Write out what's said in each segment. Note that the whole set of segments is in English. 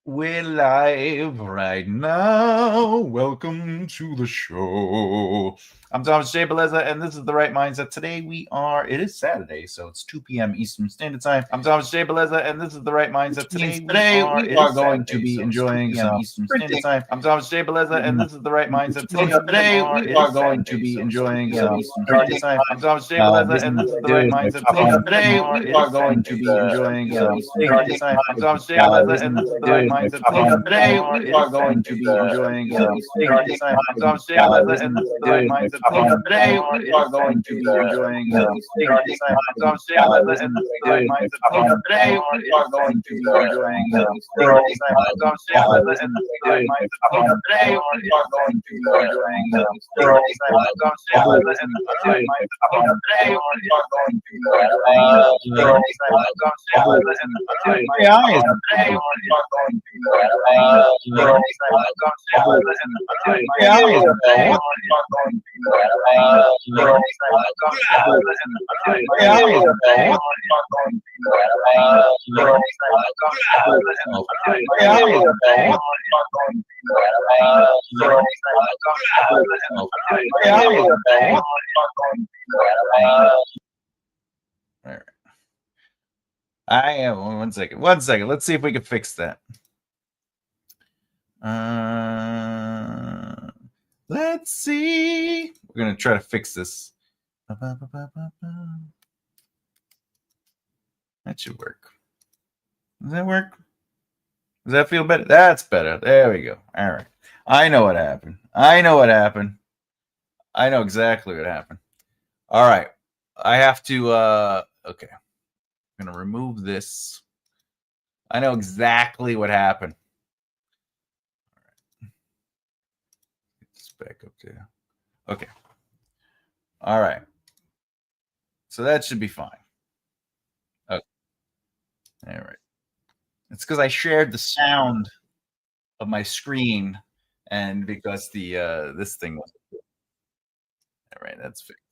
We're live right now. Welcome to the show. I'm Thomas J. Bellezza, and this is The Right Mindset. Today it is Saturday, so it's 2 p.m. Eastern Standard Time. I'm Thomas J. Bellezza, and this is The Right Mindset. Today we are going to be enjoying some Eastern Standard Time. I'm Thomas J. Bellezza, and this is The Right Mindset. Today we are going to be enjoying some Eastern Standard Time. I'm Thomas J. Bellezza, and this is The Right Mindset. Today we are going to be enjoying some Eastern Standard Time. I'm Thomas J. Bellezza, and this is The Right Mindset. Today we are going to be enjoying some Eastern Standard Time. I'm Thomas J. Bellezza, and this is The Right Mindset. Today we are going to be enjoying some Eastern Standard Time. I'm Thomas J. Bellezza, and this is The Right Mindset. Today we are going to be enjoying some Eastern Standard Time. I'm Thomas J. Bellezza, and this is The Right Mindset. Today we are going to be enjoying some Eastern Standard Time. I'm Thomas J. Bellezza, and this is The Right Mindset. Today we are going to be enjoying some Eastern Standard Time. I'm Thomas J. Bellezza, and this is The Right Mindset. Today we are going to be I am 1 second. 1 second. Let's see if we can fix that. Let's see. We're gonna try to fix this. That should work. Does that work? Does that feel better? That's better. There we go. All right. I know what happened. I know exactly what happened. All right. I have to okay. I'm gonna remove this. I know exactly what happened. All right. Get this back up there. Okay. All right. So that should be fine. Okay. All right. It's because I shared the sound of my screen, and because the this thing was. All right, that's fixed.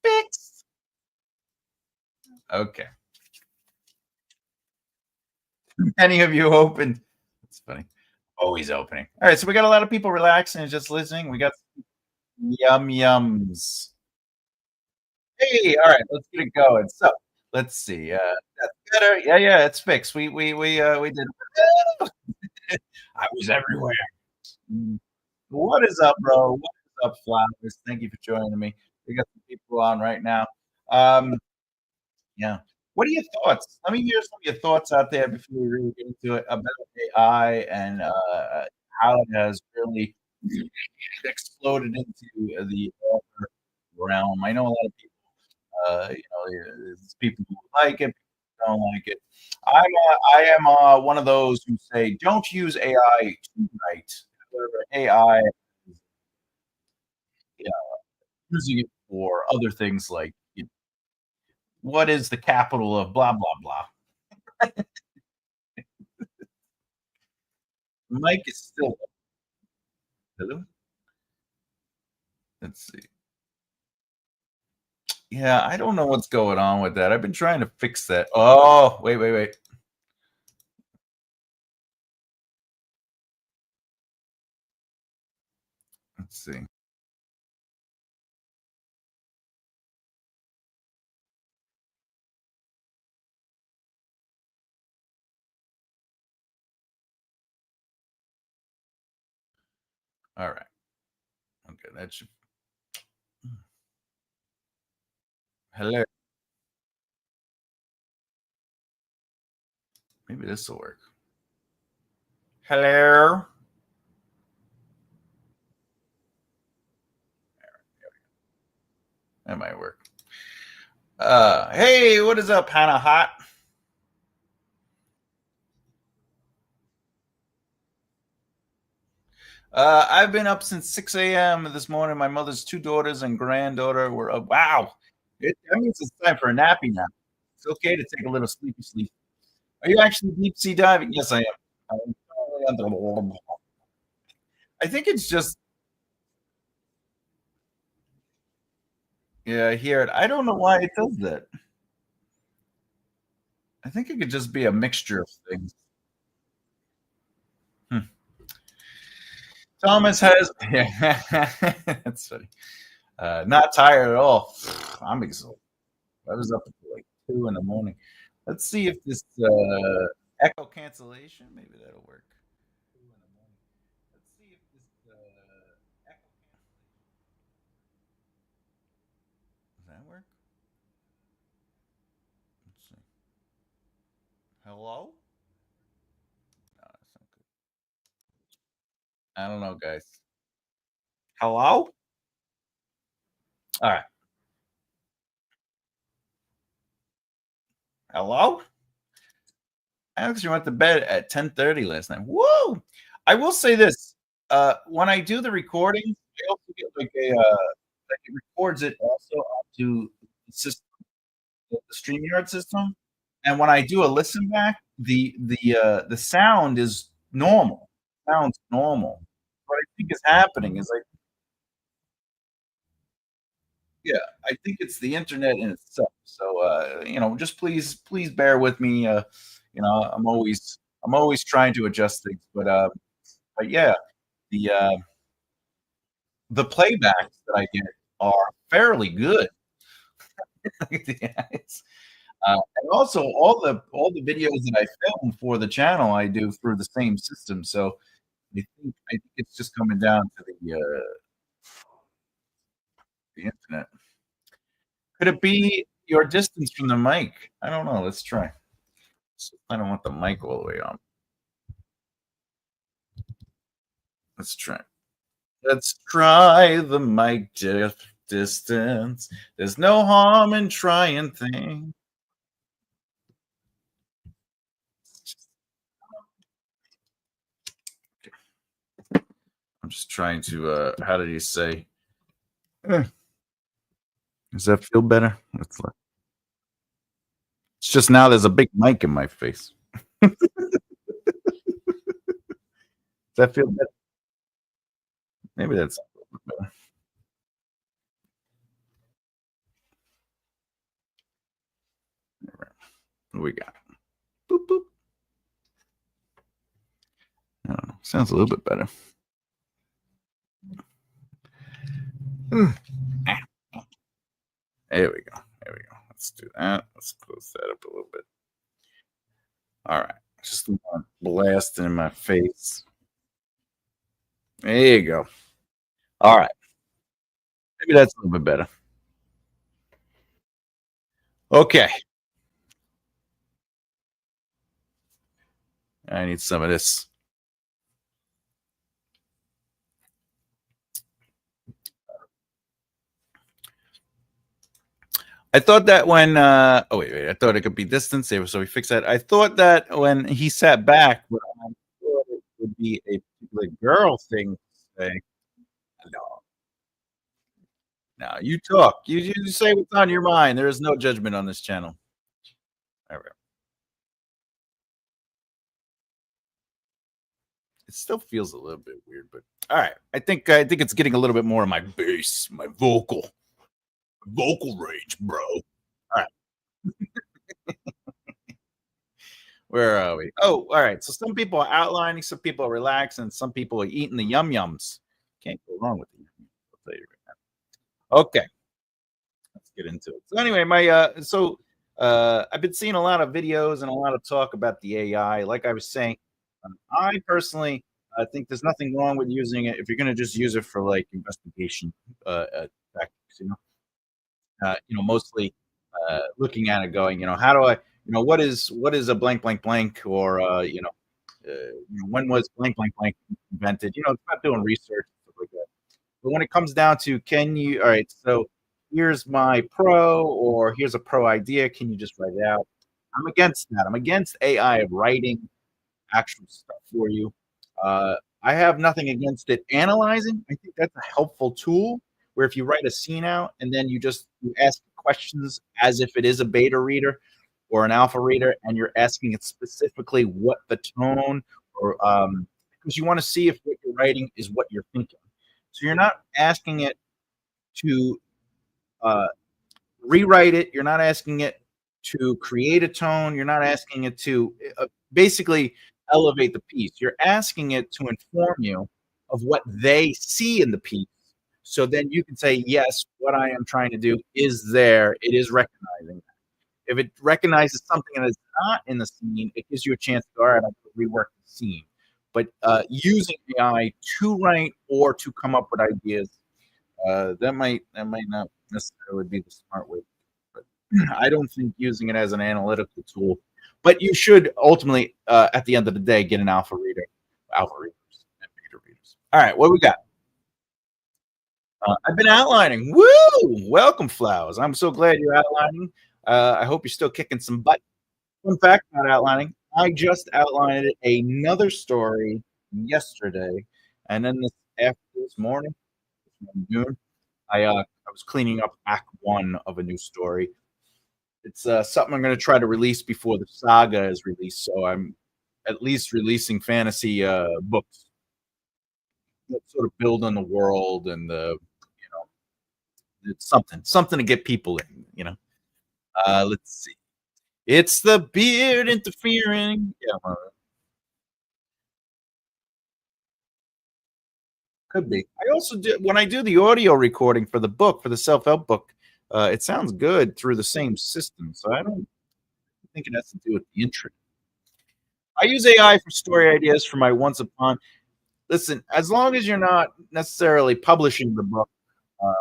Fixed. Okay. Any of you open? It's funny. Always opening. All right, so we got a lot of people relaxing and just listening. We got yums. Hey, all right, let's get it going. So let's see. That's better. Yeah, it's fixed. We did. I was everywhere. What is up, bro? What is up, Flowers? Thank you for joining me. We got some people on right now. Yeah. What are your thoughts? Let me hear some of your thoughts out there before we really get into it about AI and how it has really exploded into the author realm. I know a lot of people, there's people who like it, people who don't like it. I am one of those who say don't use AI to write. However, AI, yeah, using it for other things like what is the capital of blah blah blah. Mike is still. Hello? Let's see. Yeah, I don't know what's going on with that. I've been trying to fix that. Oh, wait. Let's see. All right. Okay, that should. Hello. Maybe this will work. Hello. That might work. Hey, what is up, Hannah Hot? I've been up since 6 a.m. this morning. My mother's 2 daughters and granddaughter were up. Wow. That means it's time for a nappy now. It's okay to take a little sleepy sleep. Are you actually deep sea diving? Yes, I am. I'm totally under the water. I think it's just, yeah, I hear it. I don't know why it does that. I think it could just be a mixture of things. Hmm. Thomas has. Yeah, that's funny. Not tired at all. I'm exhausted. I was up until like 2 in the morning. Let's see if this echo cancellation. Maybe that'll work. 2 in the morning. Let's see if this echo cancellation. Does that work? Let's see. Hello? No, that's not good. I don't know, guys. Hello? All right. Hello? Alex, you went to bed at 10:30 last night. Whoa! I will say this. When I do the recording, I also get like like it records it also onto the system, the StreamYard system. And when I do a listen back, the sound is normal. Sounds normal. What I think is happening is like, yeah, I think it's the internet in itself. So just please bear with me. I'm always trying to adjust things, but yeah, the the playbacks that I get are fairly good. Yeah, and also all the videos that I film for the channel, I do through the same system. So I think it's just coming down to the internet. Could it be your distance from the mic? I don't know. Let's try. I don't want the mic all the way on. Let's try. Let's try the mic distance. There's no harm in trying things. I'm just trying to. How did he say? Eh, Does that feel better? It's just now there's a big mic in my face. Does that feel better? Maybe that's a little bit better. All right. What we got? Boop boop. I don't know. Sounds a little bit better. There we go. There we go. Let's do that. Let's close that up a little bit. All right. Just blasting in my face. There you go. All right. Maybe that's a little bit better. Okay. I need some of this. I thought that when oh wait, I thought it could be distance saver, so we fixed that. I thought that when he sat back, but I thought it would be a particular girl thing to say. No, no, you talk. You say what's on your mind. There is no judgment on this channel. All right. It still feels a little bit weird, but all right. I think it's getting a little bit more of my bass, my vocal range, bro. All right. Where are we? Oh, all right. So some people are outlining, some people are relaxing, some people are eating the yum yums. Can't go wrong with the yum yums. I'll tell you right now. Okay, let's get into it. So anyway, I've been seeing a lot of videos and a lot of talk about the AI. Like I was saying, I personally think there's nothing wrong with using it if you're going to just use it for like investigation tactics. Mostly looking at it, going, how do I, what is a blank blank blank, or when was blank blank blank invented? It's not doing research stuff like that. But when it comes down to, can you? All right, so here's my pro, or here's a pro idea. Can you just write it out? I'm against that. I'm against AI writing actual stuff for you. Uh, I have nothing against it analyzing. I think that's a helpful tool where if you write a scene out and then you ask questions as if it is a beta reader or an alpha reader, and you're asking it specifically what the tone, or because you want to see if what you're writing is what you're thinking. So you're not asking it to uh, rewrite it. You're not asking it to create a tone. You're not asking it to basically elevate the piece. You're asking it to inform you of what they see in the piece. So then you can say, yes, what I am trying to do is there. It is recognizing. If it recognizes something that is not in the scene, it gives you a chance to go, all right, I can rework the scene. But using AI to write or to come up with ideas, that might not necessarily be the smart way. But I don't think using it as an analytical tool. But you should ultimately, at the end of the day, get an alpha reader, alpha readers, and beta readers. All right, what we got? I've been outlining. Woo! Welcome, Flowers. I'm so glad you're outlining. I hope you're still kicking some butt. Fun fact about outlining: I just outlined another story yesterday, and then after this morning, noon, I was cleaning up Act One of a new story. It's something I'm going to try to release before the saga is released, so I'm at least releasing fantasy books that sort of build on the world and it's something to get people in. Let's see. It's the beard interfering. Yeah, well, could be. I also do when I do the audio recording for the book for the self help book. It sounds good through the same system, so I don't think it has to do with the intro. I use AI for story ideas for my once upon. Listen, as long as you're not necessarily publishing the book, uh,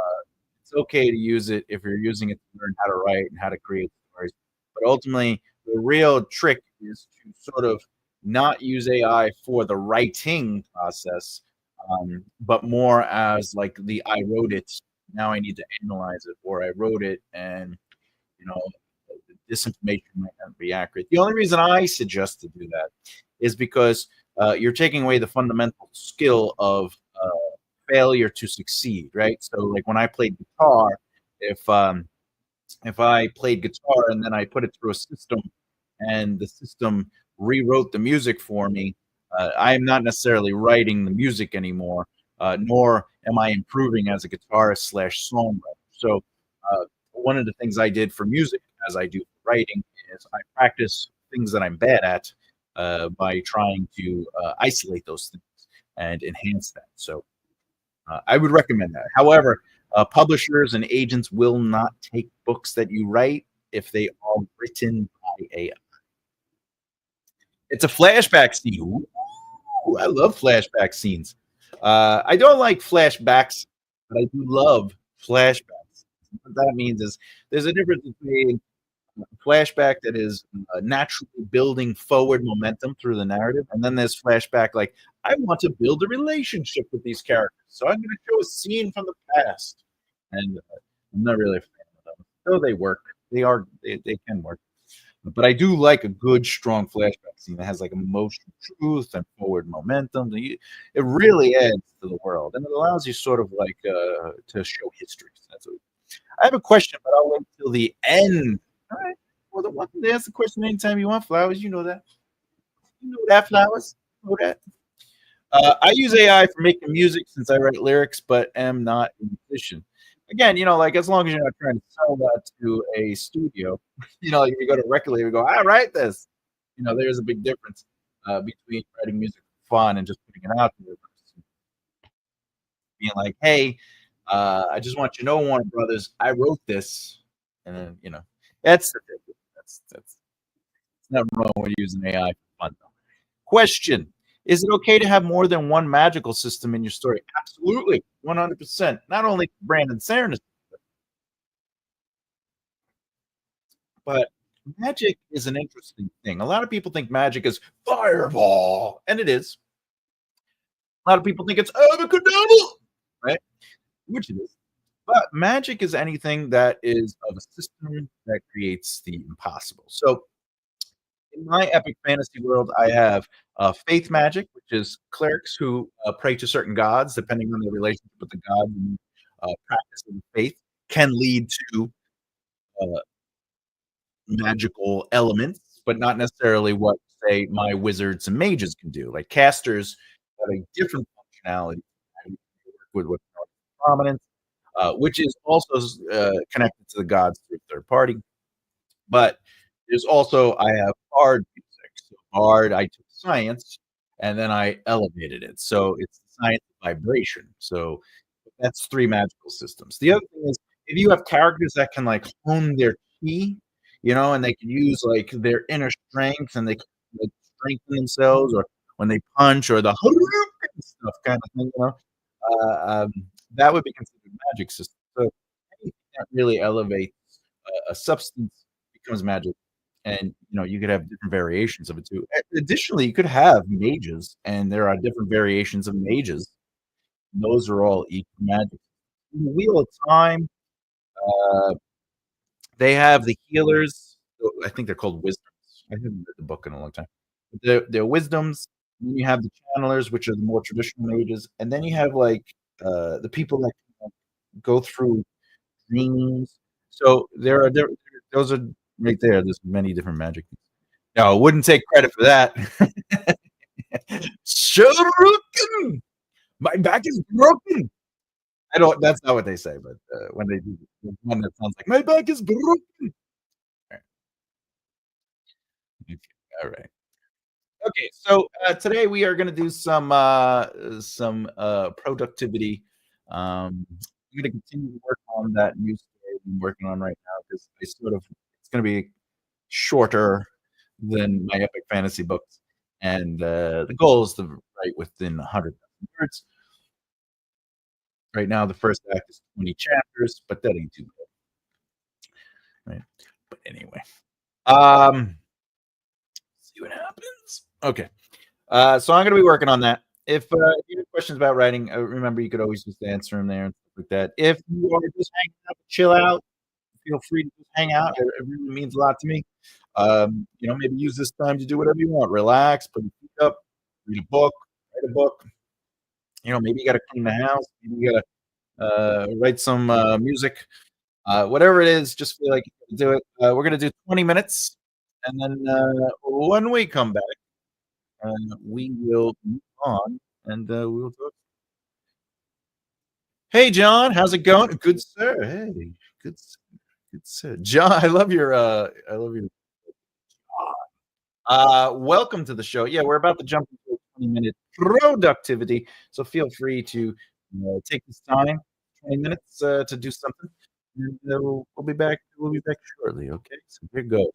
it's okay to use it if you're using it to learn how to write and how to create stories. But ultimately, the real trick is to sort of not use AI for the writing process, but more as like the I wrote it. Now I need to analyze it, or I wrote it, and you know this information might not be accurate. The only reason I suggest to do that is because you're taking away the fundamental skill of failure to succeed, right? So, like when I played guitar, if um, if I played guitar and then I put it through a system and the system rewrote the music for me, I am not necessarily writing the music anymore, nor am I improving as a guitarist slash songwriter. So, one of the things I did for music, as I do for writing, is I practice things that I'm bad at by trying to isolate those things and enhance that. So, I would recommend that. However, publishers and agents will not take books that you write if they are written by AI. It's a flashback scene. Ooh, I love flashback scenes. I don't like flashbacks, but I do love flashbacks. What that means is there's a difference between a flashback that is naturally building forward momentum through the narrative, and then there's flashback like I want to build a relationship with these characters, so I'm going to show a scene from the past, and I'm not really a fan of them. Though they work, they can work. But I do like a good, strong flashback scene that has like emotional truth and forward momentum. It really adds to the world, and it allows you sort of like to show history. That's what I have a question, but I'll wait till the end. All right. Well, then welcome to ask the question anytime you want, Flowers. You know that. You know that, Flowers. You know that. I use AI for making music since I write lyrics, but am not a musician. Again, like as long as you're not trying to sell that to a studio, like if you go to a record label, you go, I write this. There's a big difference between writing music for fun and just putting it out there versus being like, hey, I just want you to know, Warner Brothers, I wrote this, and then that's the difference. That's it's not wrong with using AI for fun though. Question: is it okay to have more than one magical system in your story? Absolutely, 100%. Not only for Brandon Saranis, but magic is an interesting thing. A lot of people think magic is fireball, and it is. A lot of people think it's abracadabra, right? Which it is. But magic is anything that is of a system that creates the impossible. So in my epic fantasy world, I have faith magic, which is clerics who pray to certain gods, depending on their relationship with the god and practice of the faith, can lead to uh, magical elements, but not necessarily what, say, my wizards and mages can do. Like casters have a different functionality with what's called prominence, which is also connected to the gods through third party. But there's also I have bard music. hard. I took science, and then I elevated it. So it's the science of vibration. So that's 3 magical systems. The other thing is, if you have characters that can, like, hone their ki, and they can use, like, their inner strength, and they can, like, strengthen themselves, or when they punch, or the Hadouken stuff kinda thing, that would be considered magic system. So anything that really elevates a substance becomes magic, and, you could have different variations of it too. Additionally, you could have mages, and there are different variations of mages. Those are all equal magic. In the Wheel of Time, uh, they have the healers. I think they're called wisdoms. I haven't read the book in a long time. But they're wisdoms, and then you have the channelers, which are the more traditional mages, and then you have, like, the people that can, like, go through dreams. So there those are right there. There's many different magic. No, I wouldn't take credit for that. Shuriken! My back is broken. I don't That's not what they say, but, when they do the one that sounds like, "My back is broken." Alright, okay, alright. Okay, so, today we are gonna do some productivity. I'm gonna continue to work on that new story I'm working on right now, 'cause it's gonna be shorter than my epic fantasy books, and, the goal is to write within 100,000 words. Right now, the first act is 20 chapters, but that ain't too bad, right? But anyway, um, see what happens. Okay, so I'm gonna be working on that. If you have questions about writing, remember you could always just answer them there and stuff like that. If you are just hanging out, chill out, feel free to just hang out. It really means a lot to me. Maybe use this time to do whatever you want. Relax, put your feet up, read a book, write a book. Maybe you gotta clean the house, maybe you gotta, write some, music. Whatever it is, just feel like you can do it. We're gonna do 20 minutes, and then, when we come back, we will move on, and, we will talk. Hey, John, how's it going? Good, sir. Hey, good, good, sir. John, I love your welcome to the show. Yeah, we're about to jump into a 20-minute productivity, so feel free to, take this time, 20 minutes, to do something, and, we'll be back. We'll be back shortly. Okay, so here goes.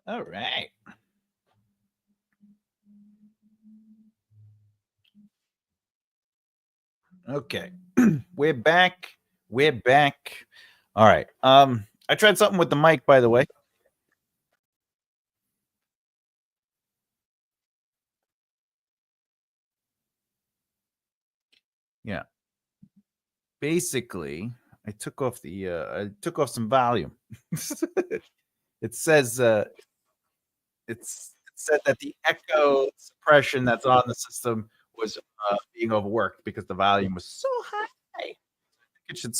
All right. Okay. We're back. We're back. All right. I tried something with the mic, by the way. Yeah. Basically, I took off some volume. It says it said that the echo suppression that's on the system was being overworked because the volume was so high. I think it should.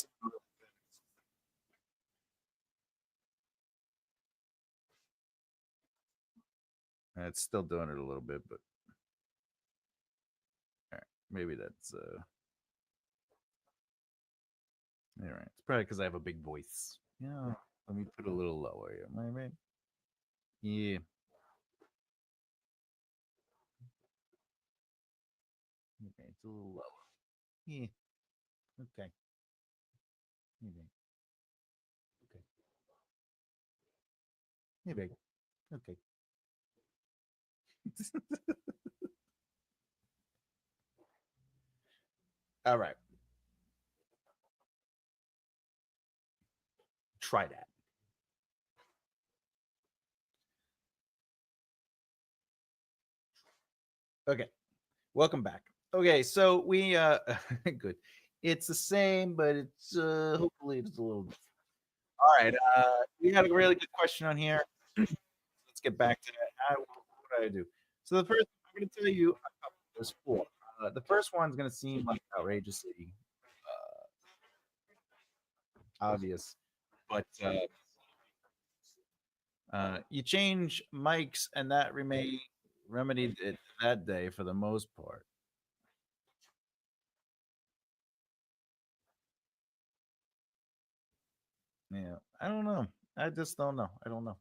It's still doing it a little bit, but all right, maybe that's all right. It's probably because I have a big voice. Yeah. Let me put it a little lower. Am I right? Yeah. Okay, it's a little lower. Yeah. Okay. Okay. Okay. Maybe. Okay. All right. Try that. Okay. Welcome back. Okay, so we good. It's the same, but it's hopefully it's a little different. All right. We had a really good question on here. Let's get back to that. What do I do? So the first, I'm going to tell you, there's four. The first one's going to seem like outrageously obvious, but you change mics, and that remain remedied it that day for the most part. Yeah, I don't know. I just don't know. I don't know.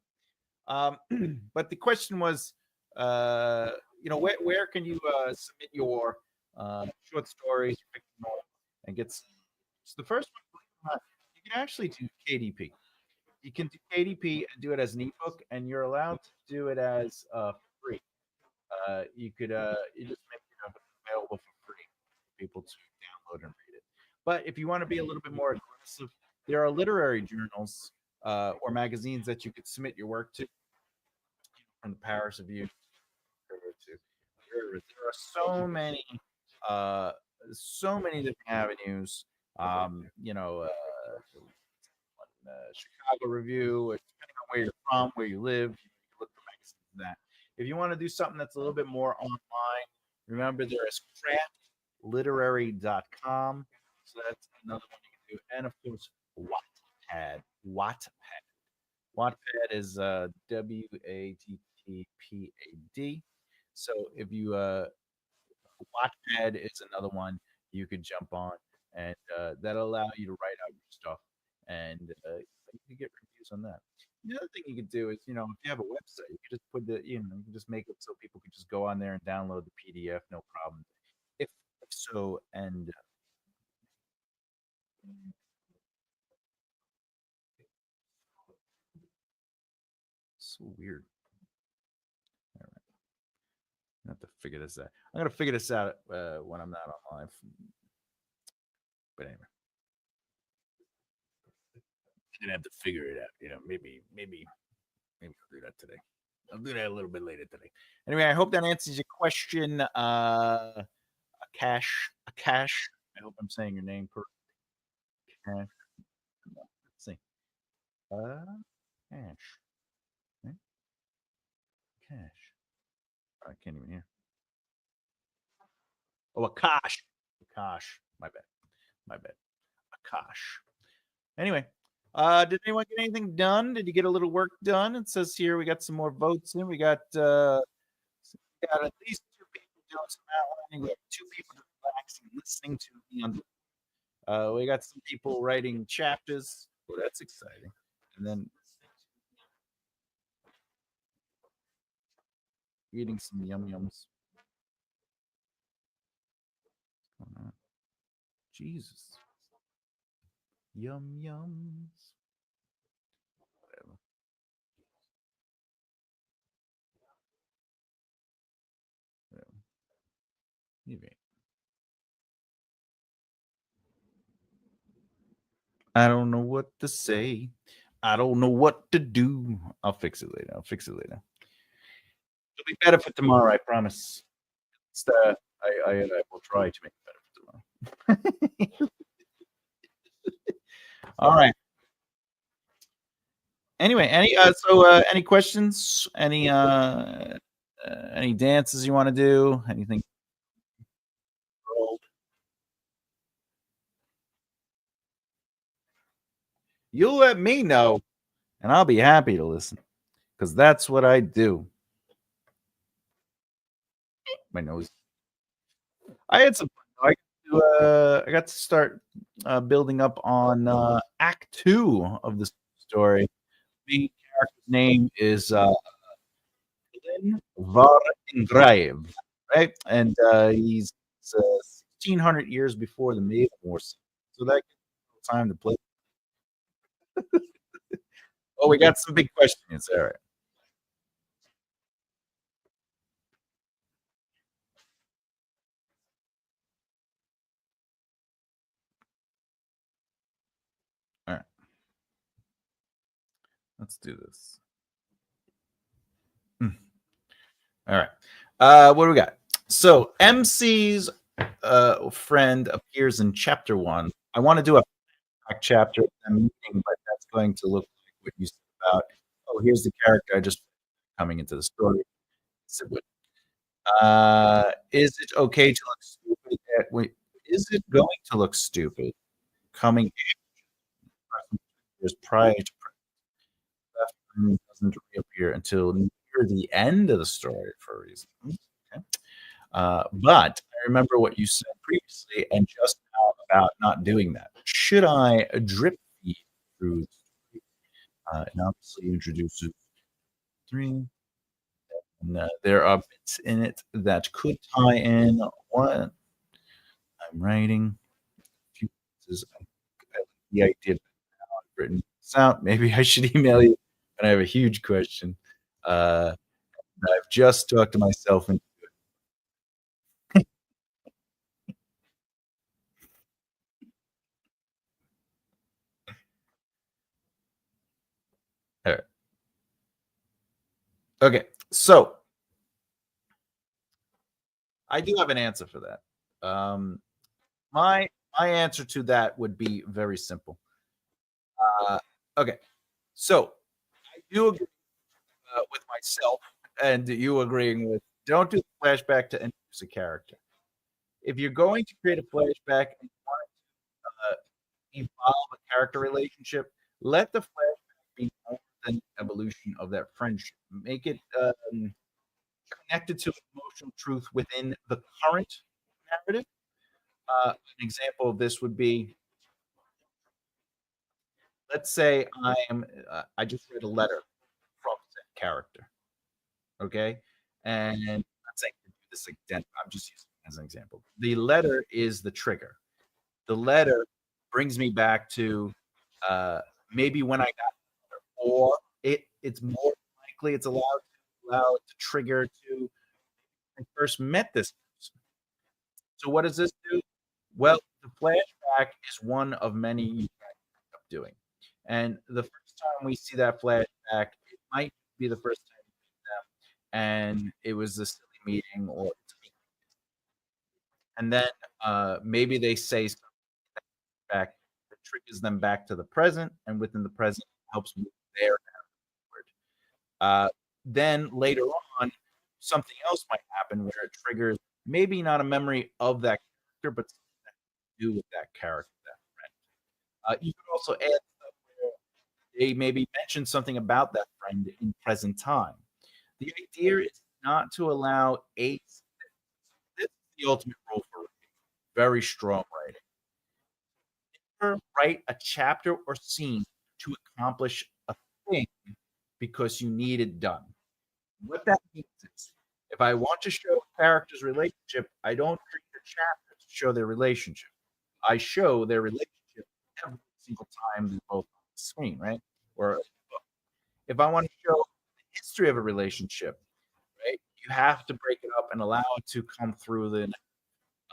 But the question was, uh, where can you submit your short stories, fiction novels, and get so the first one, you can actually do KDP. You can do KDP and do it as an ebook, and you're allowed to do it as free. You could you just make it available for free for people to download and read it. But if you want to be a little bit more aggressive, there are literary journals or magazines that you could submit your work to, from the Paris Review to there are uh, so many different avenues. Chicago Review, depending on where you're from, where you live, you can look for magazines for that. If you want to do something that's a little bit more online, remember there is craftliterary.com. So that's another one you can do. And of course, Wattpad. Wattpad. Wattpad is WATTPAD. So if you Wattpad is another one you could jump on, and that'll allow you to write out your stuff, and you can get reviews on that. The other thing you could do is, if you have a website, you could just you can just make it so people can just go on there and download the PDF, no problem. If so, and so weird. All right, I have to figure this out. I'm gonna figure this out when I'm not online. But anyway, I'm gonna have to figure it out. Maybe I'll do that today. I'll do that a little bit later today. Anyway, I hope that answers your question. A cash. I hope I'm saying your name correctly. Cash. Let's see. Cash. Eh? Cash. I can't even hear. Oh, Akash. Akash. My bad. My bad. Akash. Anyway, did anyone get anything done? Did you get a little work done? It says here we got some more votes in. We got at least two people doing some outlining. We have two people just relaxing, listening to me on. We got some people writing chapters. Oh, that's exciting. And then eating some yum yums. Oh, Jesus. Yum yums. Whatever. I don't know what to say. I don't know what to do. I'll fix it later. I'll fix it later. It'll be better for tomorrow, I promise. It's the I will try to make it better for tomorrow. All right. Anyway, any questions? Any dances you want to do? Anything? You'll let me know, and I'll be happy to listen because that's what I do. My nose. I had some fun. I got to start building up on Act Two of the story. The main character's name is Lynn Varingrave, right? And he's 1600 years before the Maiden Wars, so that gives me time to play. Oh, we got some big questions. All right, all right, let's do this. Hmm. All right, what do we got? So MC's friend appears in chapter one. I want to do a back chapter of them meeting, but that's going to look like what you said about. Oh, here's the character I just coming into the story. So, is it okay to look stupid? Wait, is it going to look stupid coming years prior to doesn't reappear until near the end of the story for a reason? Okay. But I remember what you said previously, and just now about not doing that. Should I drip feed through? And obviously introduces three. And there are bits in it that could tie in what I'm writing. A few pieces. I like the idea of written this out. Maybe I should email you. And I have a huge question. Uh, I've just talked to myself and all right. Okay, so I do have an answer for that. My my answer to that would be very simple. Uh, okay, so I do agree with myself and you agreeing with don't do the flashback to introduce a character. If you're going to create a flashback and you want to evolve a character relationship, let the flashback be more than the evolution of that friendship. Make it connected to emotional truth within the current narrative. An example of this would be, let's say I just read a letter from that character, okay, and let's say do this again. I'm just using it as an example. The letter is the trigger. The letter brings me back to uh, maybe when I got there, or it's more likely it's allowed to allow it to trigger to I first met this person. So what does this do? Well, the flashback is one of many you can end up doing. And the first time we see that flashback, it might be the first time we meet them, and it was a silly meeting, or and then maybe they say something back that triggers them back to the present, and within the present helps move their forward. Then later on, something else might happen where it triggers maybe not a memory of that character, but something that to do with that character, that friend. You could also add stuff where they maybe mention something about that friend in present time. The idea is not to allow a this is the ultimate rule for writing, very strong writing. Never write a chapter or scene to accomplish a thing because you need it done. What that means is if I want to show a character's relationship, I don't create a chapter to show their relationship. I show their relationship every single time they're both on the screen, right? Or if I want to show the history of a relationship, right, you have to break it up and allow it to come through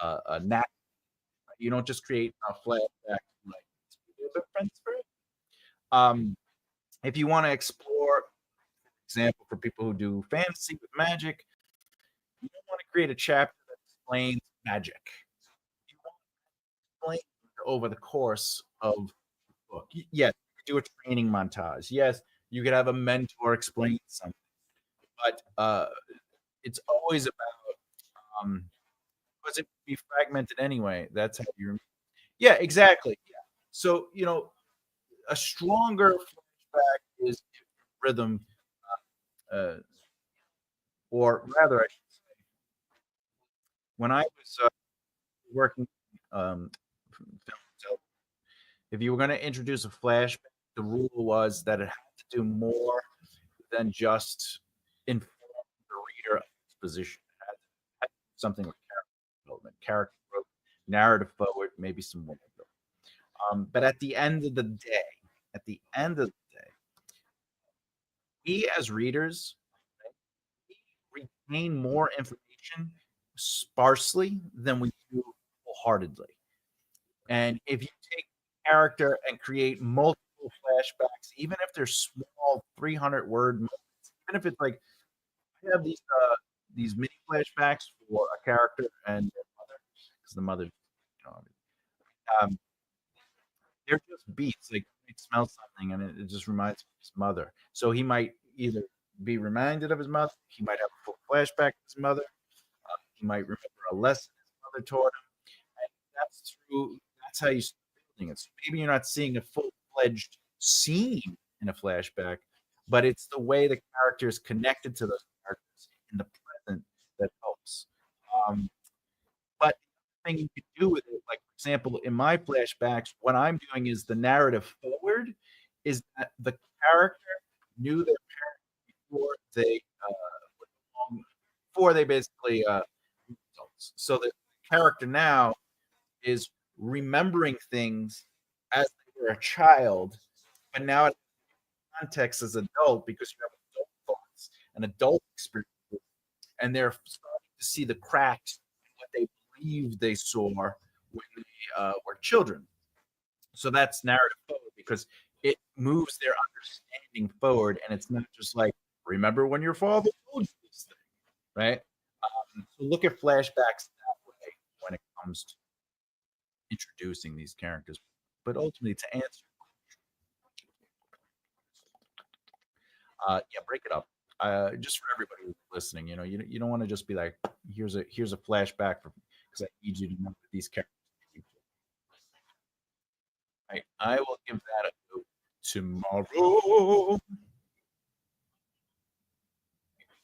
a nat. You don't just create a flashback like other friends for it. Um, if you want to explore, for example, for people who do fantasy with magic, you don't want to create a chapter that explains magic. You want to explain over the course of the book. Yes, do a training montage. Yes, you could have a mentor explain something, but it's always about because it would be fragmented anyway. That's how you. Yeah, exactly. Yeah. So a stronger flashback is rhythm, uh, or rather, I should say, when I was working film and television, if you were going to introduce a flashback, the rule was that it had to do more than just inform the reader of exposition. It had to do something with character development, character growth, narrative forward, maybe some more. But at the end of the day, we as readers we retain more information sparsely than we do wholeheartedly. And if you take character and create multiple flashbacks, even if they're small 300 word moments, even if it's like I have these mini flashbacks for a character and their mother, because the mother, um, they're just beats. Like he might smell something and it just reminds him of his mother. So he might either be reminded of his mother, he might have a full flashback to his mother, he might remember a lesson his mother taught him. And that's how you start building it. So maybe you're not seeing a full-fledged scene in a flashback, but it's the way the character is connected to those characters in the present that helps. Um, but the thing you can do with it, like for example, in my flashbacks, what I'm doing is the narrative forward is that the character knew their parents before they before they basically adults. So the character now is remembering things as they were a child, but now in context as adult because you have adult thoughts and adult experiences, and they're starting to see the cracks in what they believed they saw when they were children. So that's narrative forward because it moves their understanding forward, and it's not just like remember when your father told you this thing, right? So look at flashbacks that way when it comes to introducing these characters. But ultimately, to answer, yeah, break it up. Just for everybody who's listening, you don't want to just be like, here's a flashback for because I need you to know that these characters. Right, I will give that a go tomorrow.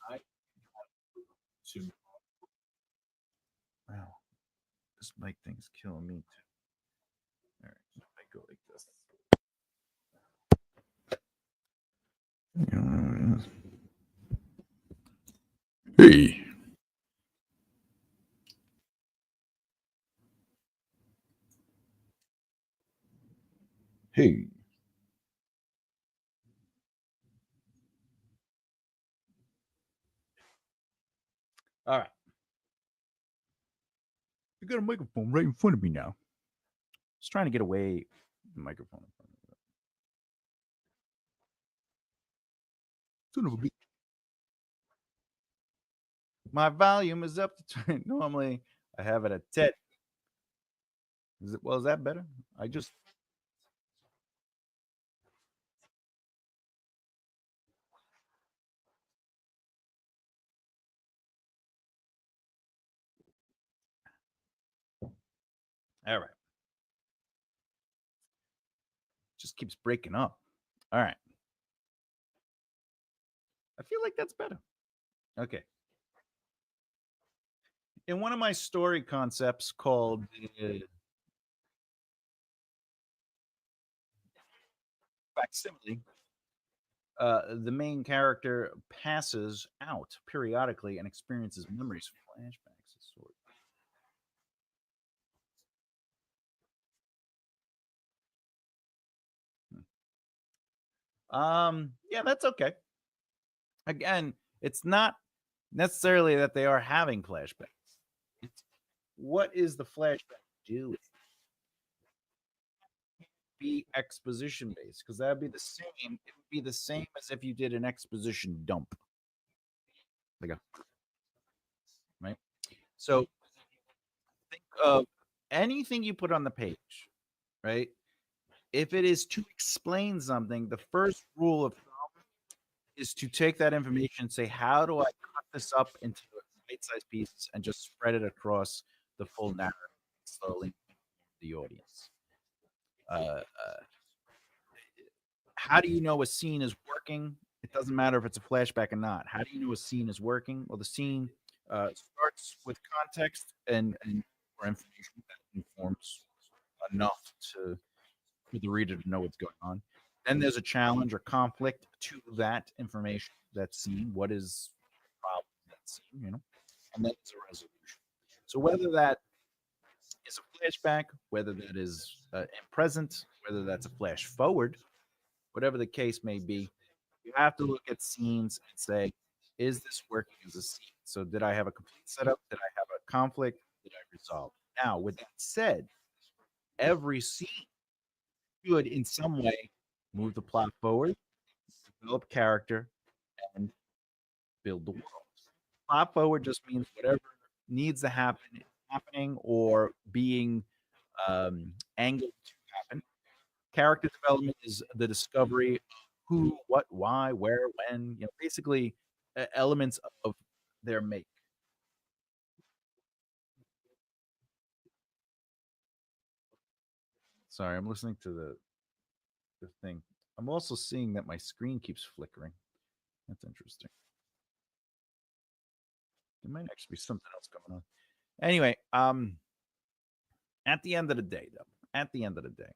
I tomorrow. Wow, this mic thing's killing me too. All right, if I go like this. Hey, hey. All right. You got a microphone right in front of me now. Just trying to get away from the microphone. Son of a bitch. My volume is up to 20. Normally, I have it at 10. Is that better? I just. All right. Just keeps breaking up. All right. I feel like that's better. Okay. In one of my story concepts called facsimile, the main character passes out periodically and experiences memories, flashbacks, of sort. Yeah, that's okay. Again, it's not necessarily that they are having flashbacks. It's what is the flashback do? be exposition based because that would be the same. It would be the same as if you did an exposition dump, like a right. So think of anything you put on the page, right? If it is to explain something, the first rule of thumb is to take that information and say, how do I cut this up into bite-sized pieces and just spread it across the full narrative slowly the audience. How do you know a scene is working? It doesn't matter if it's a flashback or not. How do you know a scene is working? Well, the scene starts with context and or information that informs enough for the reader to know what's going on. Then there's a challenge or conflict to that information, that scene. What is the problem with that scene, and then there's a resolution. So whether that is a flashback, whether that is in present, whether that's a flash forward, whatever the case may be, you have to look at scenes and say, is this working as a scene? So did I have a complete setup? Did I have a conflict? Did I resolve? Now, with that said, every scene should in some way move the plot forward, develop character, and build the world. Plot forward just means whatever needs to happen is happening or being angled to happen. Character development is the discovery of who, what, why, where, when, basically elements of their make. Sorry, I'm listening to the thing. I'm also seeing that my screen keeps flickering. That's interesting. There might actually be something else going on. Anyway, at the end of the day, though, at the end of the day,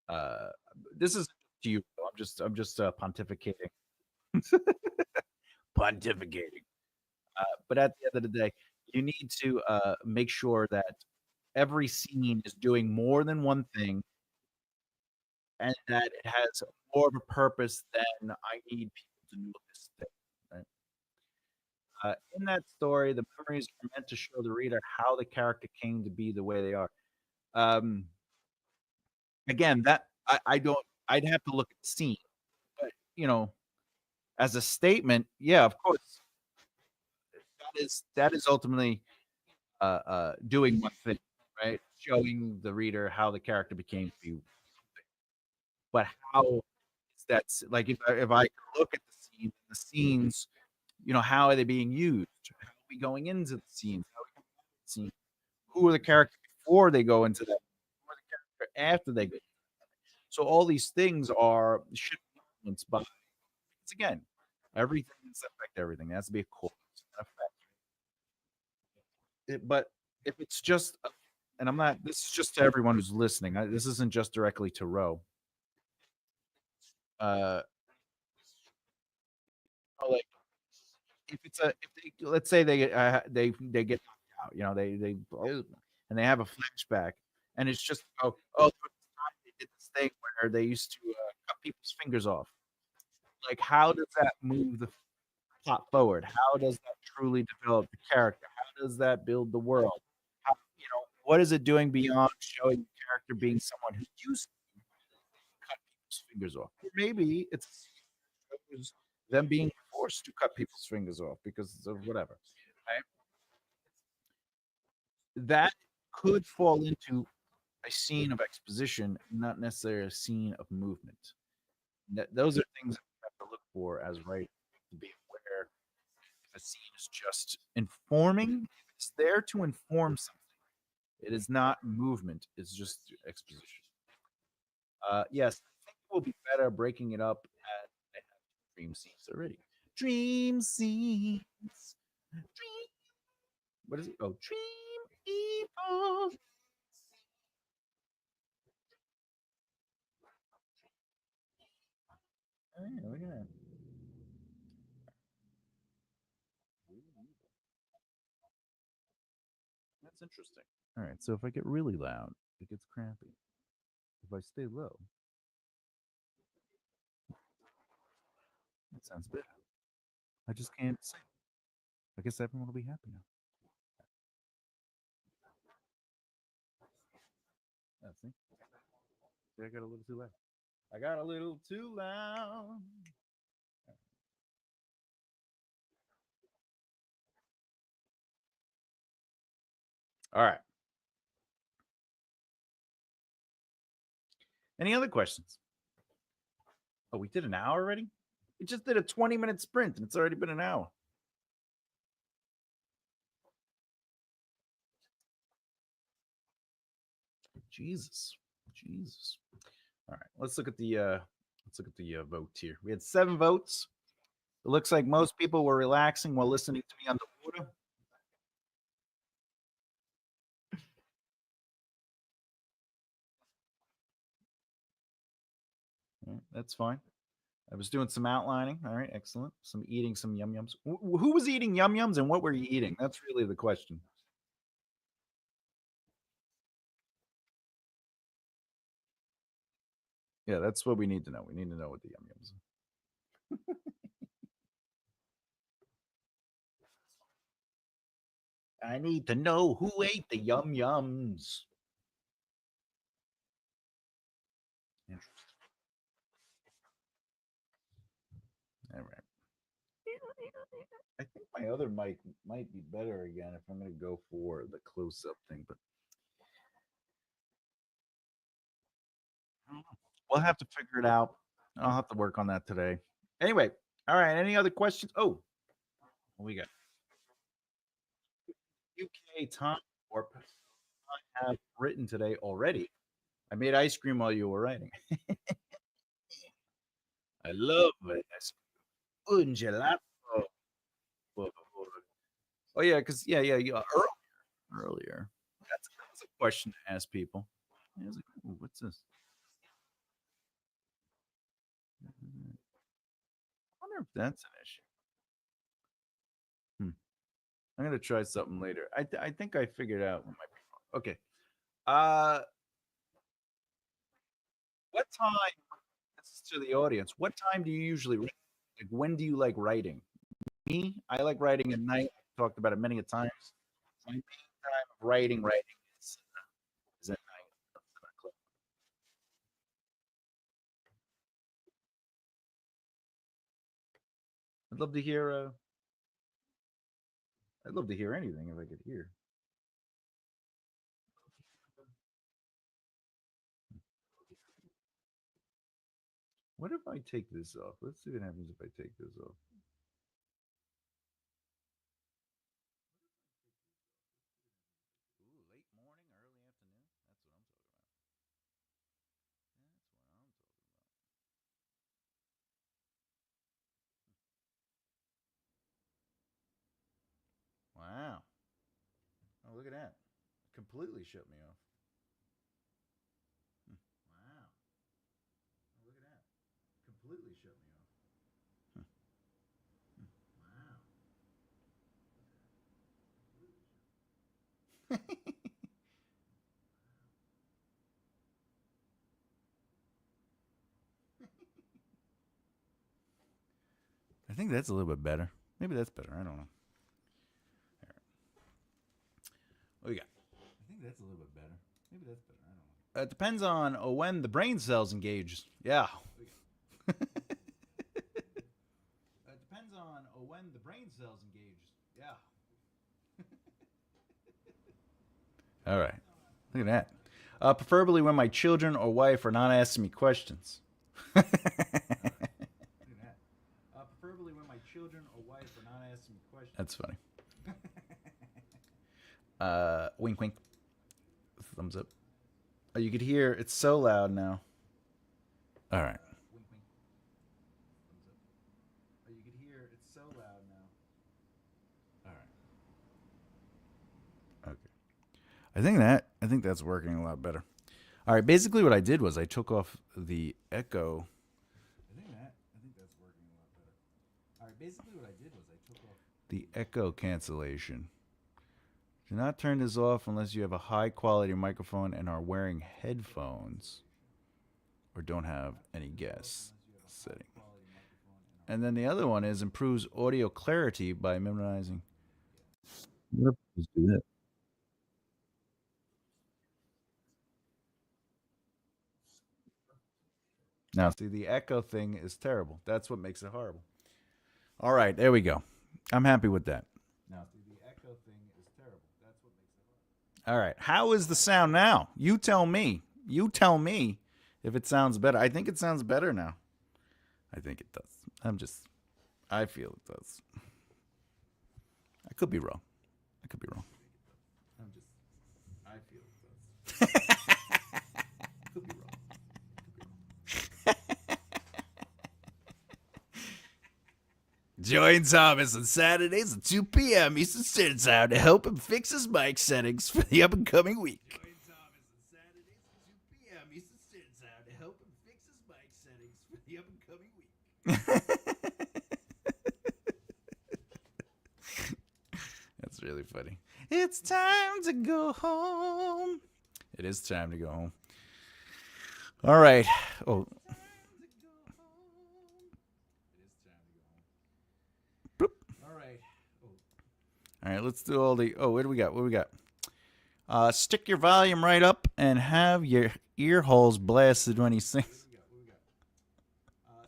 uh, this is to you. I'm just pontificating, pontificating. But at the end of the day, you need to make sure that every scene is doing more than one thing, and that it has more of a purpose than I need people to know this thing. Right? In that story, the memories are meant to show the reader how the character came to be the way they are. Um, again, that I don't. I'd have to look at the scene, but as a statement, yeah, of course, that is ultimately doing one thing, right? Showing the reader how the character became to be. But how is that like if I look at the scenes, how are they being used? How are we going into the scenes? How are we coming out of the scene? Who are the characters before they go into that? Who are the character after they go? So all these things should be influenced by it's again everything does affect everything. There has to be a cause and effect. But if it's just and I'm not this is just to everyone who's listening. This isn't just directly to Roe. Uh like if it's a if they let's say they get knocked out, they and they have a flashback, and it's just there was this time they did this thing where they used to cut people's fingers off. Like, how does that move the plot forward? How does that truly develop the character? How does that build the world? What is it doing beyond showing the character being someone who used to cut people's fingers off? Or maybe it's them being forced to cut people's fingers off because of whatever. Right? That could fall into a scene of exposition, not necessarily a scene of movement. Those are things that we have to look for as writers to be aware if a scene is just informing. It's there to inform something. It is not movement. It's just exposition. Yes, I think it will be better breaking it up at I have dream scenes already. Dream scenes. Dream. What is it? Oh, dream evil. Oh, yeah, look at that. That's interesting. All right, so if I get really loud, it gets crampy. If I stay low, that sounds better. I just can't say. I guess everyone will be happy now. Yeah, see? I got a little too loud. I got a little too loud. All right. Any other questions? Oh, we did an hour already? We just did a 20-minute sprint and it's already been an hour. Jesus. All right. Let's look at the vote here. We had 7 votes. It looks like most people were relaxing while listening to me on the water. That's fine. I was doing some outlining. All right, excellent. Eating some yum yums. Who was eating yum yums and what were you eating? That's really the question. Yeah, that's what we need to know. We need to know what the yum yums are. I need to know who ate the yum yums. All right. I think my other mic might be better again if I'm going to go for the close up thing, but we'll have to figure it out. I'll have to work on that today. Anyway, all right. Any other questions? Oh, what we got? UK time warp. I have written today already. I made ice cream while you were writing. I love it. Un gelato. Oh yeah, because earlier. That's a question to ask people. I was like, "Ooh, what's this? I wonder if that's an issue. I'm gonna try something later. I think I figured out what my okay. Uh, what time? This is to the audience. What time do you usually write? Like, when do you like writing? Me, I like writing at night. I've talked about it many a times. My main time of writing is at night. I'd love to hear. I'd love to hear anything if I could hear. What if I take this off? Let's see what happens if I take this off. Ooh, late morning, early afternoon. That's what I'm talking about. That's what I'm talking about. Wow. Oh, look at that. Completely shut me off. Wow. Oh, look at that. Completely shut me off. Wow. I think that's a little bit better. Maybe that's better. I don't know. What we got? I think that's a little bit better. Maybe that's better. I don't know. It depends on when the brain cells engage. Yeah. It depends on when the brain cells engage. Yeah. All right. Look at that. Preferably when my children or wife are not asking me questions. Preferably when my children or wife are not asking me questions. That's funny. Wink, wink. Thumbs up. Oh, you could hear it's so loud now. All right. Wink, wink. Thumbs up. Oh, you could hear it's so loud now. All right. Okay. I think that's working a lot better. All right. Basically, what I did was I took off the echo. I think that's working a lot better. All right. Basically, what I did was I took off the echo cancellation. Do not turn this off unless you have a high quality microphone and are wearing headphones or don't have any guest setting. And then the other one is improves audio clarity by minimizing. Let's do that. Now, see, the echo thing is terrible. That's what makes it horrible. All right, there we go. I'm happy with that. Now, see, the echo thing is terrible. That's what makes it horrible. All right, how is the sound now? You tell me. You tell me if it sounds better. I think it sounds better now. I think it does. I feel it does. I could be wrong. I could be wrong. I feel it does. Could be wrong. Join Thomas on Saturdays at 2 p.m. Eastern Standard Time to help him fix his mic settings for the up-and-coming week. Join Thomas on Saturdays at 2 p.m. Eastern Standard Time to help him fix his mic settings for the up-and-coming week. That's really funny. It's time to go home. It is time to go home. All right. Oh. All right, let's do all the... Oh, what do we got? What do we got? Stick your volume right up and have your ear holes blasted when he sings.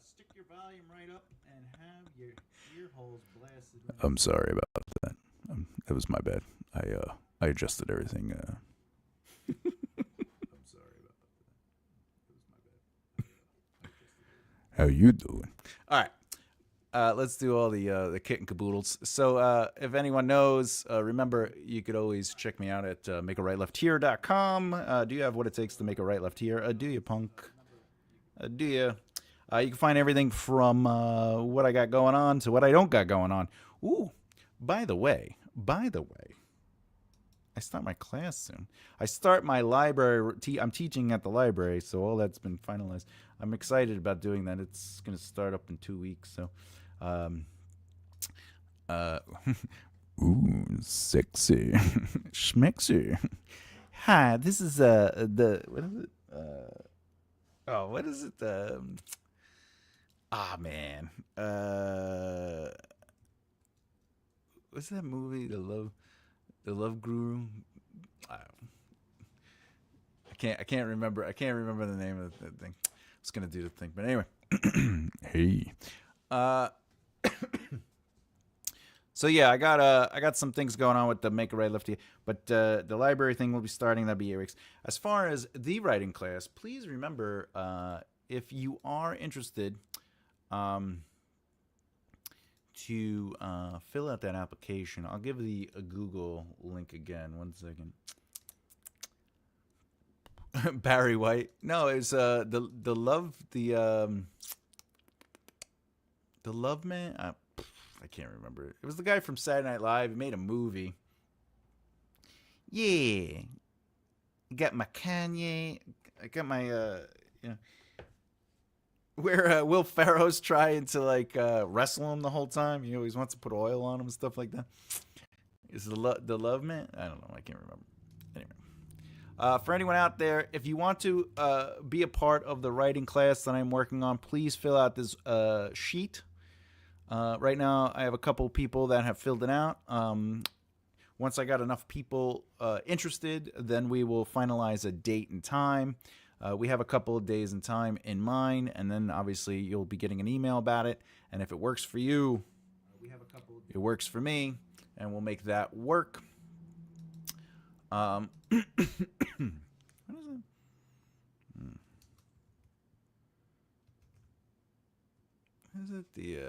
Stick your volume right up and have your ear holes blasted. I'm sorry about that. That was my bad. I adjusted everything. I'm sorry about that. That was my bad. How you doing? All right. Let's do all the kit and caboodles. So if anyone knows, remember, you could always check me out at makearightlefthear.com. Do you have what it takes to make a right left here? Do you, punk? Do you? You can find everything from what I got going on to what I don't got going on. Ooh, by the way, I start my class soon. I start my library. I'm teaching at the library, so all that's been finalized. I'm excited about doing that. It's going to start up in 2 weeks, so... ooh, sexy, schmexy. Hi, this is the what is it? What is it? Man, what's that movie? The Love Guru. I can't remember. I can't remember the name of the thing. I was gonna do the thing, but anyway. Hey. So yeah, I got some things going on with the Make a Right Lefty, but the library thing will be starting. That'll be 8 weeks. As far as the writing class, please remember if you are interested to fill out that application. I'll give the Google link again. 1 second. Barry White. No, it's the Love Man. I can't remember it. It was the guy from Saturday Night Live. He made a movie. Yeah, I got my Kanye. I got my where Will Ferrell's trying to wrestle him the whole time. He always wants to put oil on him and stuff like that. Is the Love Man? I don't know. I can't remember. Anyway. For anyone out there, if you want to be a part of the writing class that I'm working on, please fill out this sheet. Right now, I have a couple people that have filled it out. Once I got enough people interested, then we will finalize a date and time. We have a couple of days and time in mind, and then obviously you'll be getting an email about it. And if it works for you, it works for me, and we'll make that work. What is it? Is it the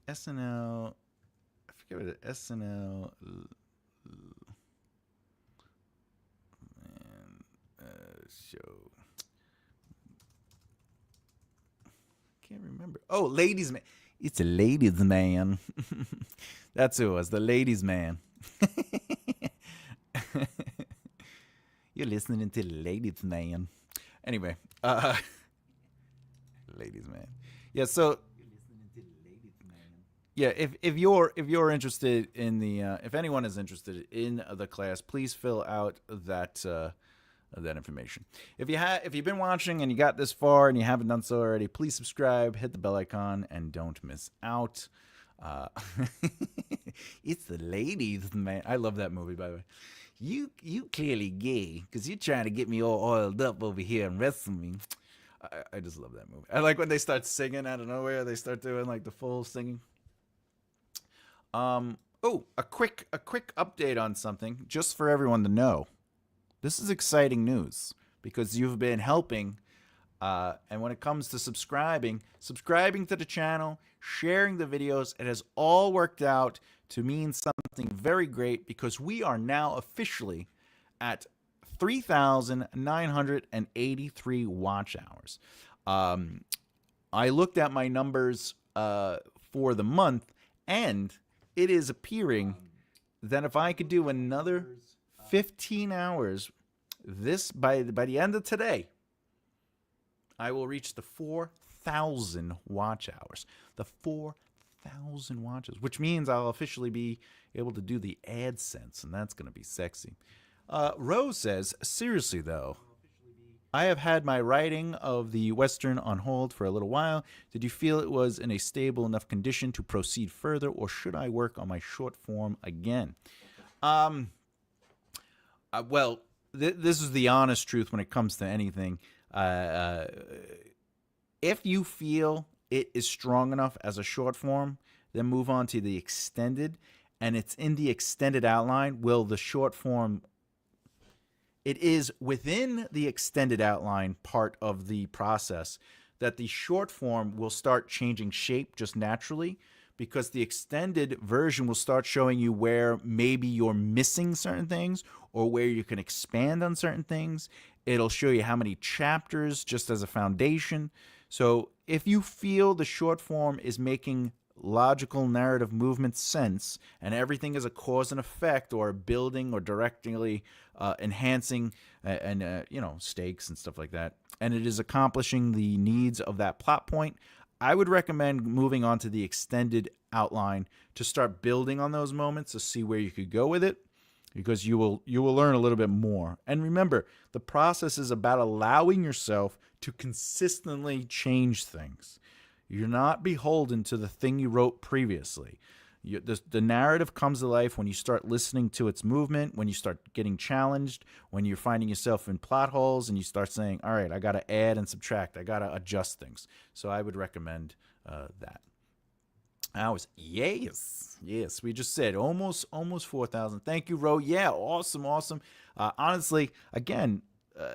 SNL? I forget what it is. SNL show. Can't remember. Oh, Ladies Man. It's a Ladies Man. That's who it was. The Ladies Man. You're listening to Ladies Man. Anyway, Ladies Man. Yeah, so yeah, if you're interested in the if anyone is interested in the class, please fill out that information. If you've been watching and you got this far and you haven't done so already, please subscribe, hit the bell icon, and don't miss out. It's the Ladies Man. I love that movie, by the way. You clearly gay because you're trying to get me all oiled up over here and wrestle me. I just love that movie. I like when they start singing out of nowhere. They start doing like the full singing. Oh, a quick update on something just for everyone to know. This is exciting news because you've been helping. And when it comes to subscribing to the channel, sharing the videos, it has all worked out to mean something very great because we are now officially at 3,983 watch hours. I looked at my numbers for the month, and it is appearing that if I could do another 15 hours by the end of today, I will reach the 4,000 watch hours. The 4,000 watches, which means I'll officially be able to do the AdSense, and that's going to be sexy. Rose says, seriously though, I have had my writing of the Western on hold for a little while. Did you feel it was in a stable enough condition to proceed further, or should I work on my short form again? Well, this is the honest truth when it comes to anything. If you feel it is strong enough as a short form, then move on to the extended, and it's in the extended outline. Will the short form, it is within the extended outline part of the process that the short form will start changing shape just naturally, because the extended version will start showing you where maybe you're missing certain things or where you can expand on certain things. It'll show you how many chapters just as a foundation. So if you feel the short form is making logical narrative movement sense and everything is a cause and effect or building or directly enhancing and stakes and stuff like that, and it is accomplishing the needs of that plot point, I would recommend moving on to the extended outline to start building on those moments to see where you could go with it, because you will learn a little bit more. And remember, the process is about allowing yourself to consistently change things. You're not beholden to the thing you wrote previously. The narrative comes to life when you start listening to its movement, when you start getting challenged, when you're finding yourself in plot holes and you start saying, all right, I got to add and subtract. I got to adjust things. So I would recommend that. Yes. We just said almost 4,000. Thank you, Ro. Yeah, awesome. Honestly, again,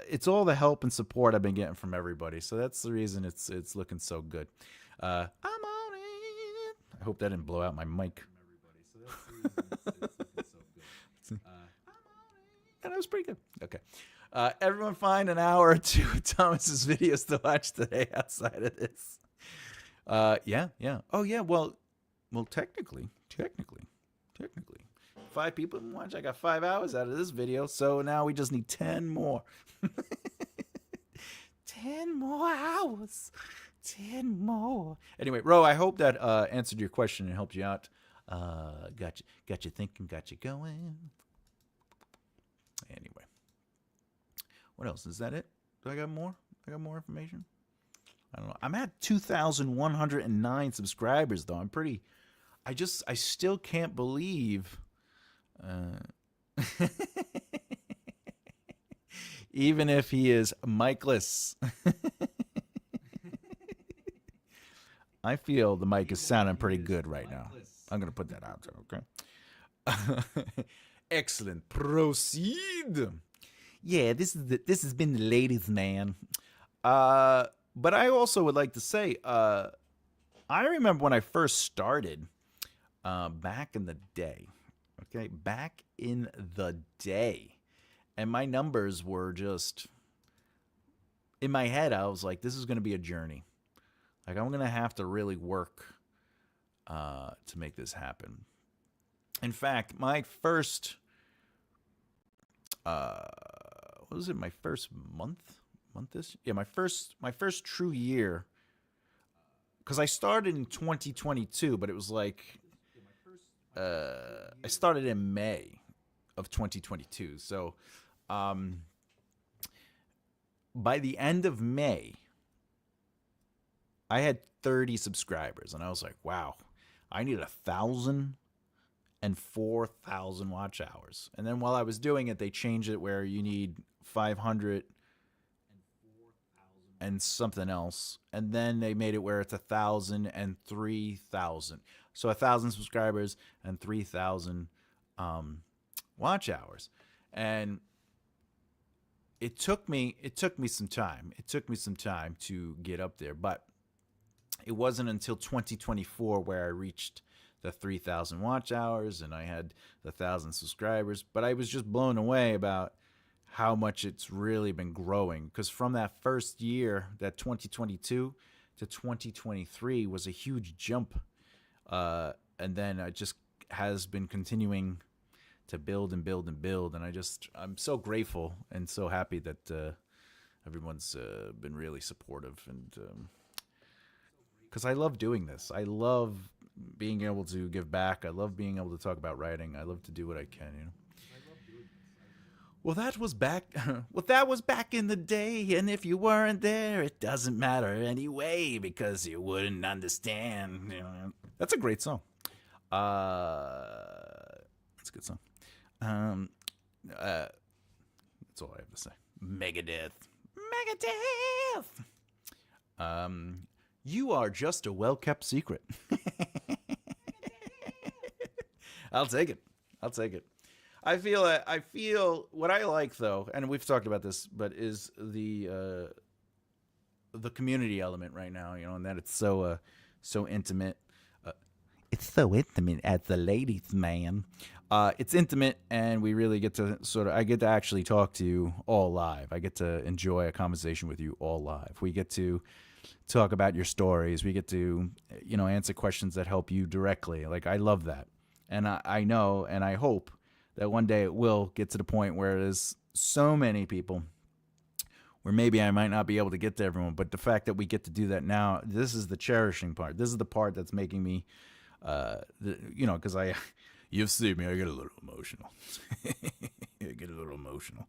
it's all the help and support I've been getting from everybody. So that's the reason it's looking so good. I'm on it. I hope that didn't blow out my mic. And that was pretty good. Okay. Everyone find an hour or two of Thomas's videos to watch today outside of this. Yeah. Oh, yeah. Well, technically, 5 people can watch. I got 5 hours out of this video, so now we just need 10 more. 10 more hours. 10 more. Anyway, Ro, I hope that answered your question and helped you out. Got you thinking, got you going. Anyway, what else? Is that it? Do I got more? I got more information? I don't know. I'm at 2,109 subscribers, though. I still can't believe. Even if he is mic-less. I feel the mic is sounding pretty good right now. I'm going to put that out there, okay? Excellent. Proceed. Yeah, this has been the ladies' man. But I also would like to say, I remember when I first started back in the day. Okay, back in the day. And my numbers were just, in my head, I was like, this is going to be a journey. Like, I'm going to have to really work to make this happen. In fact, my first, what was it? My first month? Yeah, my first true year. Because I started in 2022, but it was like, I started in May of 2022. So, by the end of May, I had 30 subscribers, and I was like, wow, I need 1,000 and 4,000 watch hours. And then while I was doing it, they changed it where you need 500 and something else, and then they made it where it's 1,000 and 3,000. So 1,000 subscribers and 3,000 um, watch hours, and it took me some time. It took me some time to get up there, but it wasn't until 2024 where I reached the 3,000 watch hours and I had the 1,000 subscribers. But I was just blown away about how much it's really been growing, because from that first year, that 2022 to 2023 was a huge jump, and then it just has been continuing to build and build and build. And I'm so grateful and so happy that everyone's been really supportive, and because I love doing this. I love being able to give back. I love being able to talk about writing. I love to do what I can, you know. Well, that was back. Well, that was back in the day, and if you weren't there, it doesn't matter anyway because you wouldn't understand. You know? That's a great song. That's a good song. Um, uh, that's all I have to say. Megadeth. Megadeth. Um, you are just a well kept secret. I'll take it. I'll take it. I feel what I like though, and we've talked about this, but is the community element right now, you know, and that it's so intimate. Uh, it's so intimate as the ladies' man. It's intimate, and we really get to I get to actually talk to you all live. I get to enjoy a conversation with you all live. We get to talk about your stories. We get to, you know, answer questions that help you directly. Like, I love that. And I know and I hope that one day it will get to the point where there's so many people where maybe I might not be able to get to everyone, but the fact that we get to do that now, this is the cherishing part. This is the part that's making me, you know, because you've seen me, I get a little emotional. I get a little emotional.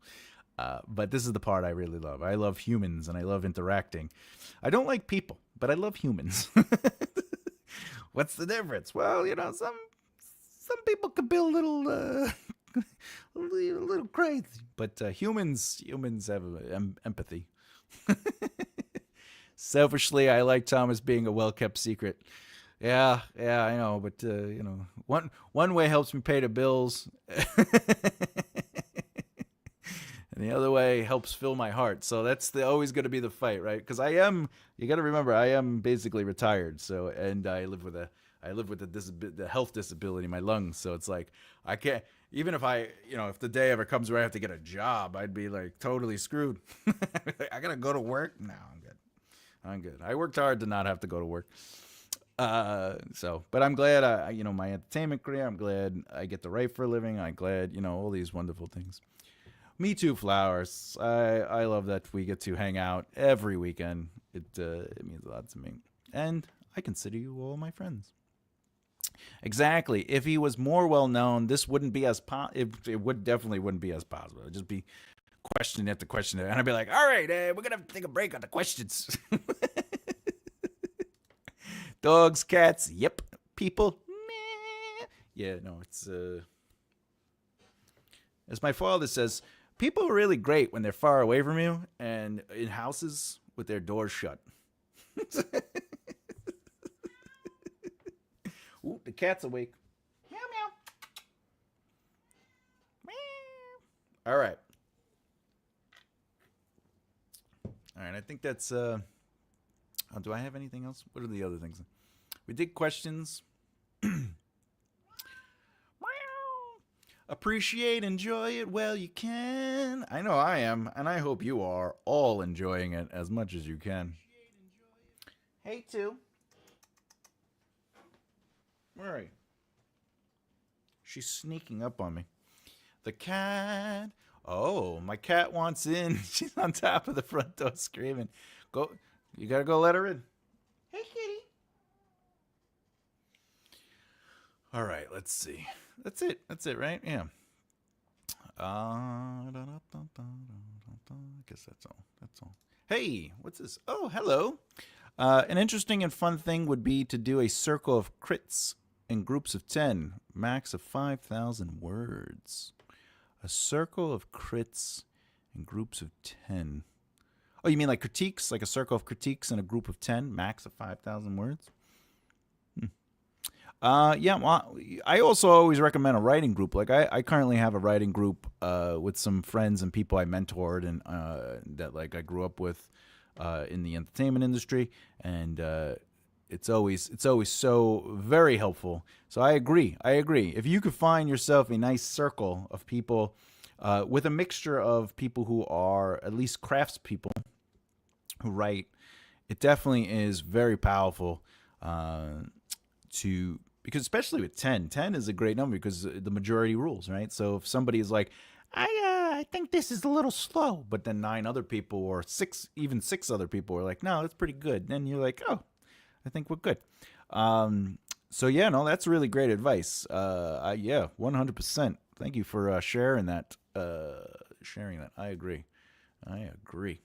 But this is the part I really love. I love humans and I love interacting. I don't like people, but I love humans. What's the difference? Well, you know, some people could be a little a little crazy, but humans have empathy. Selfishly, I like Thomas being a well kept secret. Yeah, yeah, I know, but you know, one way helps me pay the bills, and the other way helps fill my heart. So that's always going to be the fight, right? Because you got to remember, I am basically retired. So, and I live with the health disability in my lungs. So it's like, I can't, even if if the day ever comes where I have to get a job, I'd be like totally screwed. I got to go to work. No, I'm good. I'm good. I worked hard to not have to go to work. But I'm glad my entertainment career, I'm glad I get to write for a living. I'm glad, all these wonderful things. Me too, Flowers. I love that we get to hang out every weekend. It means a lot to me, and I consider you all my friends. Exactly. If he was more well known, this wouldn't be as it would definitely wouldn't be as possible. It'd just be question after question, and I'd be like, "All right, we're gonna have to take a break on the questions." Dogs, cats, yep. People, meh. Yeah, no, it's as my father says, people are really great when they're far away from you and in houses with their doors shut. Ooh, the cat's awake. Meow meow. Meow. All right. All right, I think that's do I have anything else? What are the other things? We did questions. Appreciate, enjoy it while you can. I know I am, and I hope you are all enjoying it as much as you can. Hey, two. Where are you? She's sneaking up on me. The cat. Oh, my cat wants in. She's on top of the front door screaming. Go. You gotta go let her in. Hey, kitty. All right, let's see. That's it. That's it, right? Yeah. I guess that's all. That's all. Hey, what's this? Oh, hello. An interesting and fun thing would be to do a circle of crits in groups of 10, max of 5,000 words. A circle of crits in groups of 10. Oh, you mean like critiques, like a circle of critiques in a group of 10, max of 5,000 words? Yeah. Well, I also always recommend a writing group. Like I currently have a writing group with some friends and people I mentored and that like I grew up with in the entertainment industry, and it's always so very helpful. So I agree. I agree. If you could find yourself a nice circle of people with a mixture of people who are at least craftspeople who write, it definitely is very powerful to because especially with 10 is a great number because the majority rules, right? So if somebody is like, I think this is a little slow, but then nine other people or six other people are like, no, it's pretty good. Then you're like, oh, I think we're good. So yeah, no, that's really great advice. Yeah, 100%. Thank you for sharing that. Sharing that. I agree. I agree.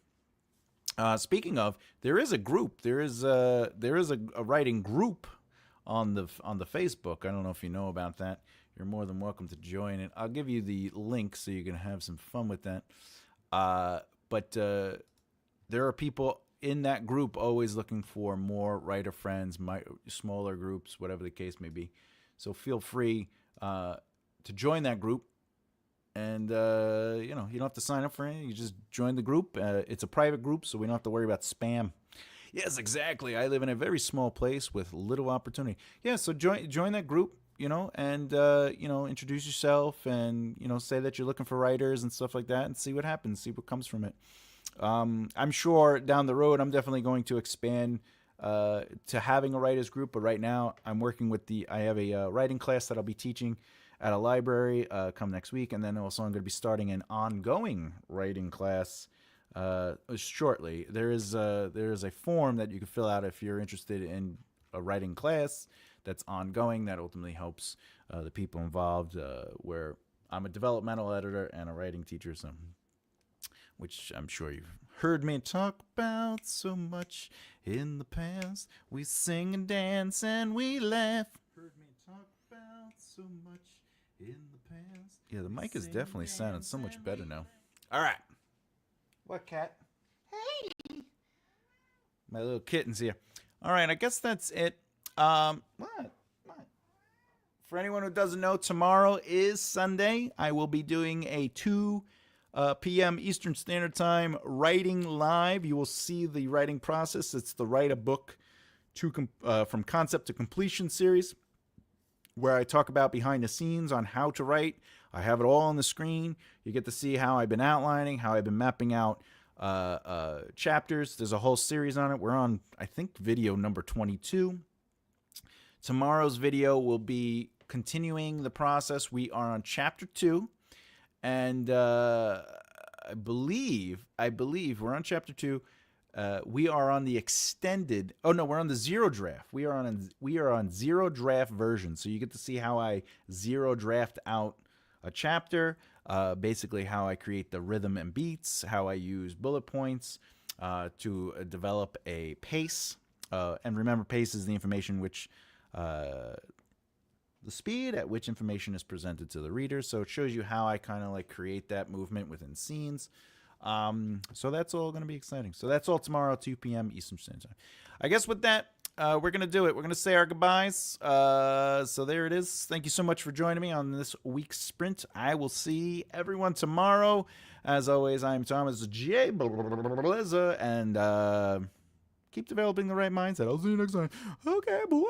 Speaking of, there is a group. There is a writing group on the Facebook. I don't know if you know about that. You're more than welcome to join it. I'll give you the link so you can have some fun with that. But there are people in that group always looking for more writer friends, smaller groups, whatever the case may be. So feel free to join that group. And you don't have to sign up for anything. You just join the group. It's a private group, so we don't have to worry about spam. Yes, exactly. I live in a very small place with little opportunity. Yeah, so join that group, and introduce yourself, and say that you're looking for writers and stuff like that, and see what happens, see what comes from it. I'm sure down the road, I'm definitely going to expand to having a writers group, but right now, I have a writing class that I'll be teaching at a library come next week, and then also I'm going to be starting an ongoing writing class shortly. There is a form that you can fill out if you're interested in a writing class that's ongoing that ultimately helps the people involved. Where I'm a developmental editor and a writing teacher, so which I'm sure you've heard me talk about so much in the past. We sing and dance and we laugh. Heard me talk about so much in the past. Yeah, the mic is definitely sounding so much better now. All right. What, cat? Hey. My little kitten's here. All right, I guess that's it. What? For anyone who doesn't know, tomorrow is Sunday. I will be doing a 2 p.m. Eastern Standard Time writing live. You will see the writing process. It's the Write a Book from Concept to Completion series, where I talk about behind the scenes on how to write. I have it all on the screen. You get to see how I've been outlining, how I've been mapping out chapters. There's a whole series on it. We're on, I think, video number 22. Tomorrow's video will be continuing the process. We are on chapter 2, and I believe we're on chapter 2. We are on the extended. Oh no, we're on the zero draft. We are on zero draft version. So you get to see how I zero draft out a chapter. Basically, how I create the rhythm and beats. How I use bullet points to develop a pace. And remember, pace is the information which. The speed at which information is presented to the reader. So it shows you how I kind of like create that movement within scenes. So that's all going to be exciting. So that's all tomorrow, 2 p.m. Eastern Standard Time. I guess with that, we're going to do it. We're going to say our goodbyes. So there it is. Thank you so much for joining me on this week's sprint. I will see everyone tomorrow. As always, I'm Thomas J. Bellezza, and keep developing the right mindset. I'll see you next time. Okay, boy.